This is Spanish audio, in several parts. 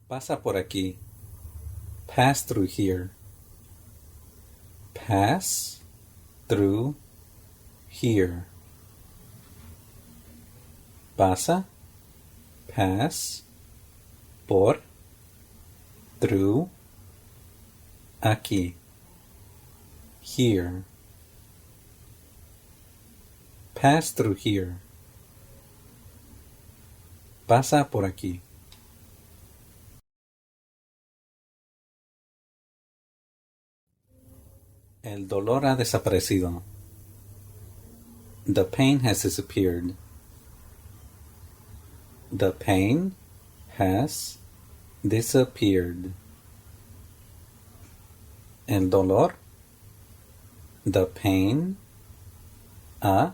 Pasa por aquí. Pass through here. Pass through here. Pasa, pass, por, through, aquí, here. Pass through here. Pasa por aquí. El dolor ha desaparecido. The pain has disappeared. The pain has disappeared. El dolor. The pain has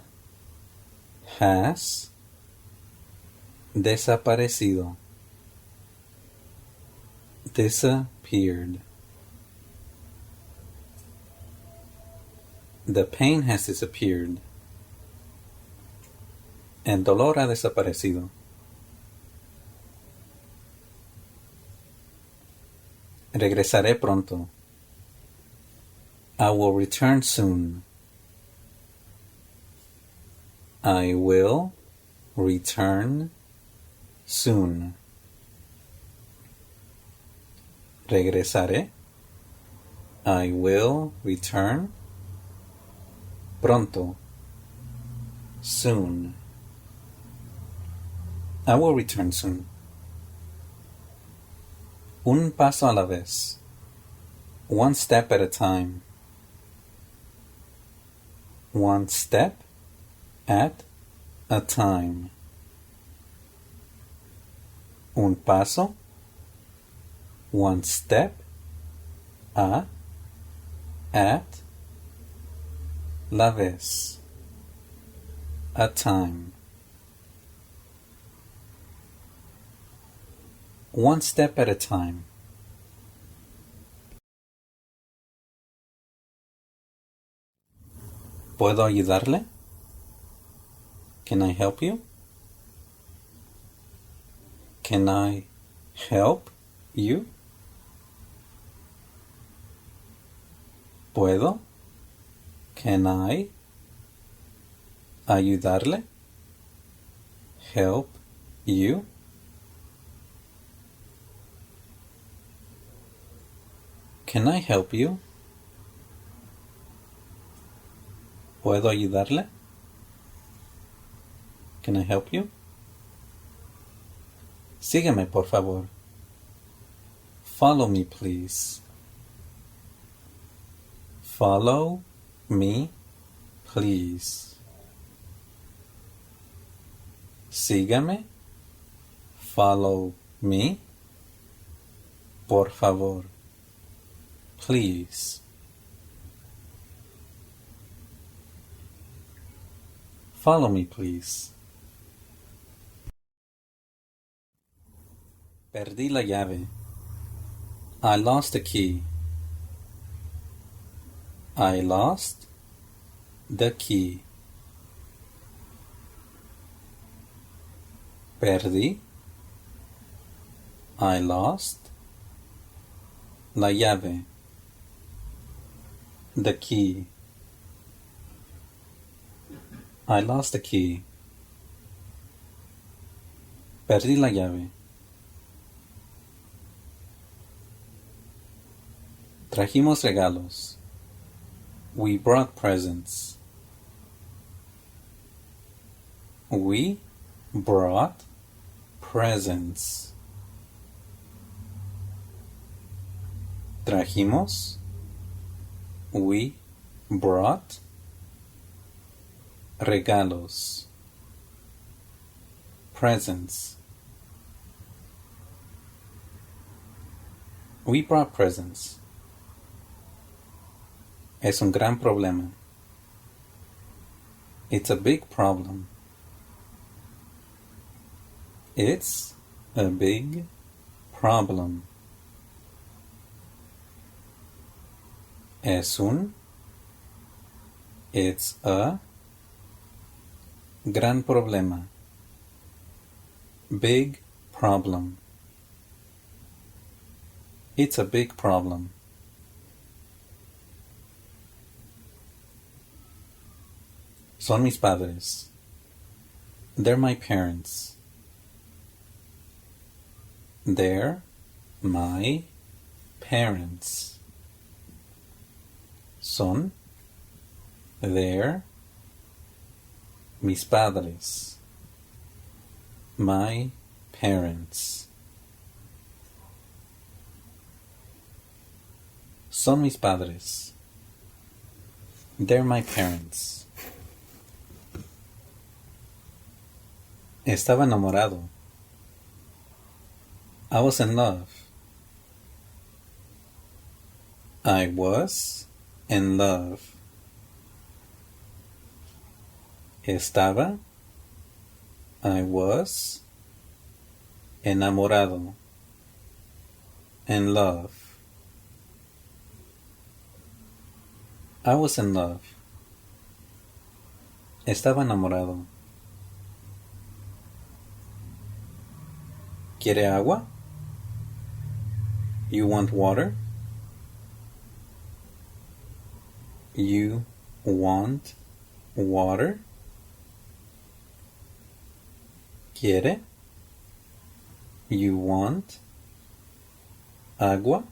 desaparecido. Disappeared. The pain has disappeared. El dolor ha desaparecido. Regresaré pronto. I will return soon. I will return soon. Regresaré. I will return pronto. Soon. I will return soon. Un paso a la vez. One step at a time. One step at a time. Un paso. One step. At. La vez. A time. One step at a time. ¿Puedo ayudarle? Can I help you? Can I help you? ¿Puedo? Can I ayudarle? Help you? Can I help you? ¿Puedo ayudarle? Can I help you? Sígueme, por favor. Follow me, please. Follow me, please. Sígame. Follow me. Por favor. Please. Follow me, please. Perdí la llave. I lost the key. I lost the key. Perdí. I lost la llave. The key. I lost the key. Perdí la llave. Trajimos regalos. We brought presents. We brought presents. Trajimos. We brought regalos. Presents. We brought presents. Es un gran problema. It's a big problem. It's a big problem. Es un. It's a gran problema. Big problem. It's a big problem. Son mis padres. They're my parents. They're my parents. Son. They're mis padres. My parents. Son mis padres. They're my parents. Estaba enamorado. I was in love. I was in love. Estaba. I was. Enamorado. In love. I was in love. Estaba enamorado. ¿Quiere agua? You want water? You want water? ¿Quiere? You want agua?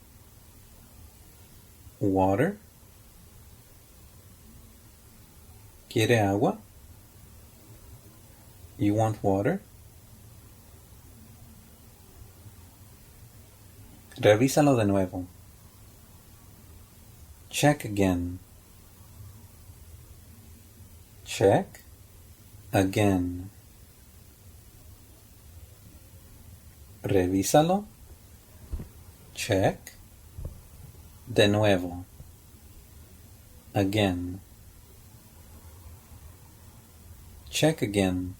Water? ¿Quiere agua? You want water? Revísalo de nuevo. Check again. Check again. Revísalo. Check. De nuevo. Again. Check again.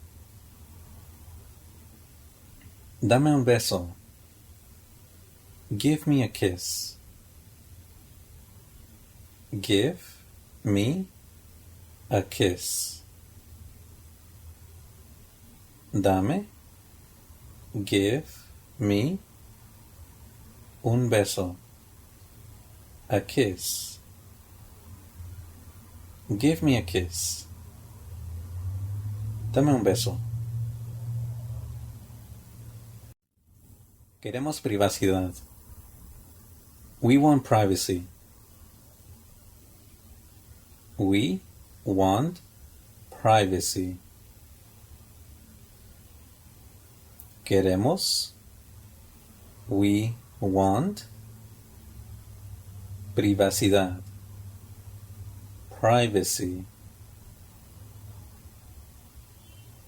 Dame un beso. Give me a kiss. Give me a kiss. Dame. Give me un beso. A kiss. Give me a kiss. Dame un beso. Queremos privacidad. We want privacy. We want privacy. Queremos. We want privacidad. Privacy.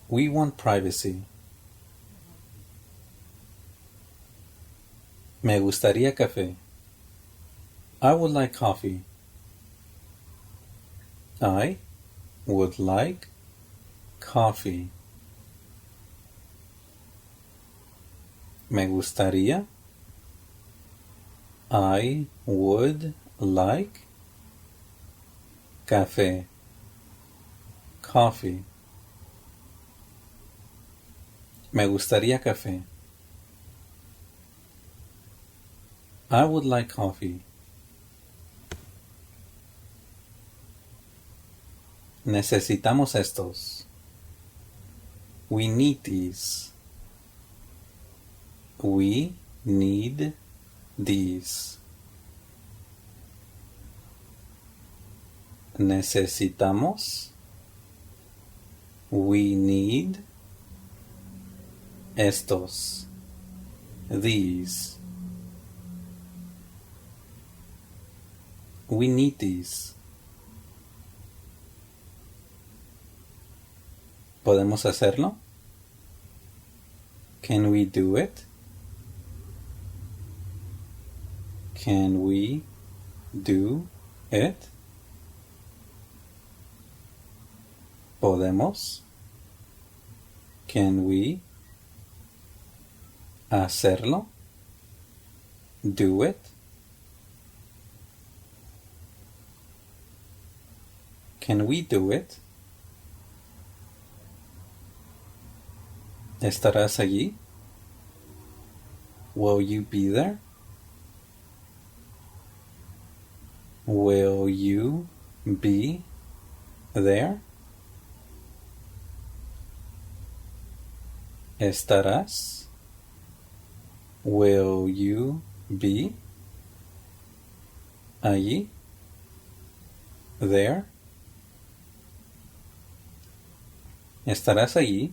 We want privacy. Me gustaría café. I would like coffee. I would like coffee. Me gustaría. I would like café. Coffee. Me gustaría café. I would like coffee. Necesitamos estos. We need these. We need these. Necesitamos. We need estos. These. We need these. ¿Podemos hacerlo? Can we do it? Can we do it? ¿Podemos? Can we hacerlo? Do it? Can we do it? ¿Estarás allí? Will you be there? Will you be there? ¿Estarás? Will you be allí? There? ¿Estarás allí?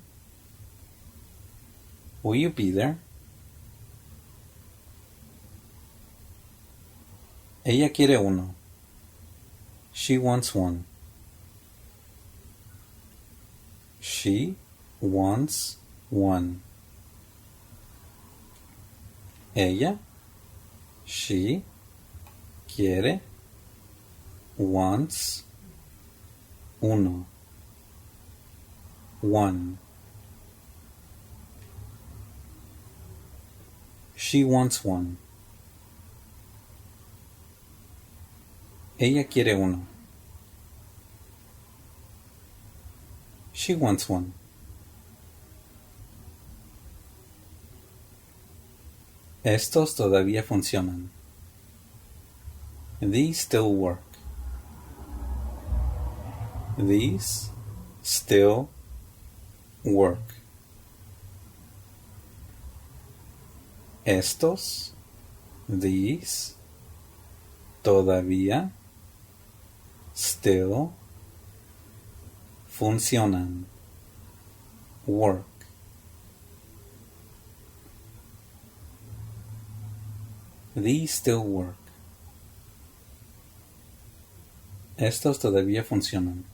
Will you be there? Ella quiere uno. She wants one. She wants one. Ella, she, quiere, wants, uno. One. She wants one. Ella quiere uno. She wants one. Estos todavía funcionan. These still work. These still work. Estos, these, todavía, still, funcionan. Work. These still work. Estos todavía funcionan.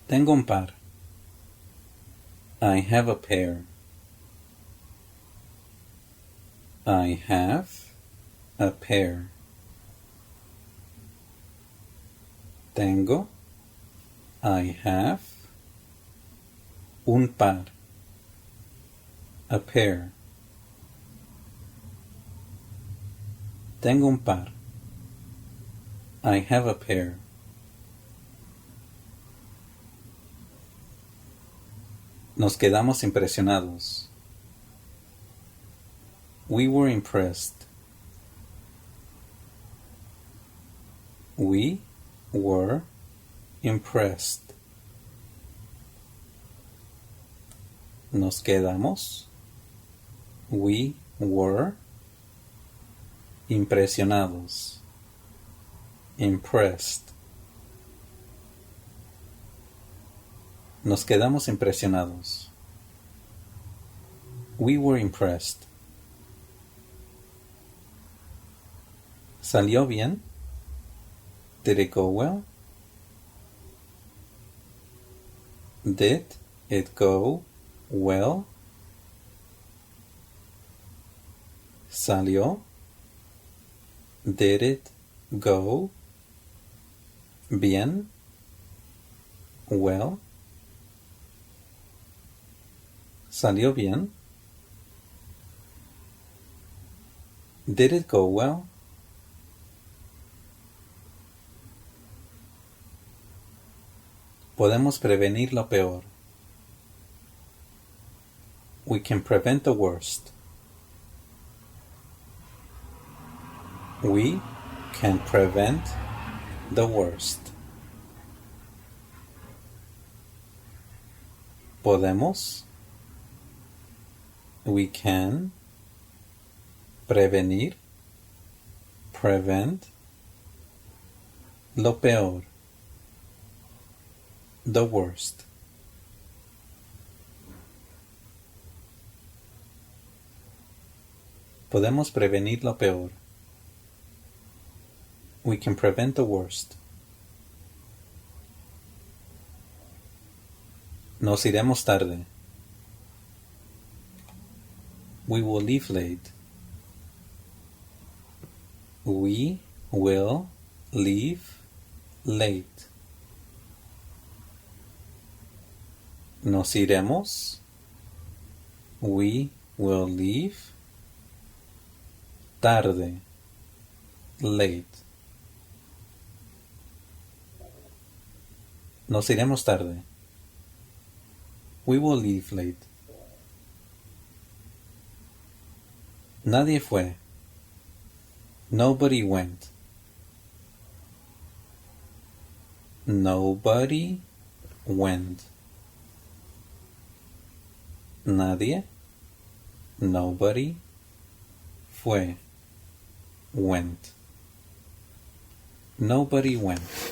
Tengo un par. I have a pair. I have a pair. Tengo. I have. Un par. A pair. Tengo un par. I have a pair. Nos quedamos impresionados. We were impressed. We were impressed. Nos quedamos. We were impresionados. Impressed. Nos quedamos impresionados. We were impressed. ¿Salió bien? Did it go well? Did it go well? ¿Salió? Did it go bien? Well? ¿Salió bien? Did it go well? Podemos prevenir lo peor. We can prevent the worst. We can prevent the worst. Podemos. We can prevenir, prevent, lo peor, the worst. Podemos prevenir lo peor. We can prevent the worst. Nos iremos tarde. We will leave late. We will leave late. Nos iremos. We will leave tarde. Late. Nos iremos tarde. We will leave late. Nadie fue. Nobody went. Nobody went. Nadie. Nobody. Fue. Went. Nobody went.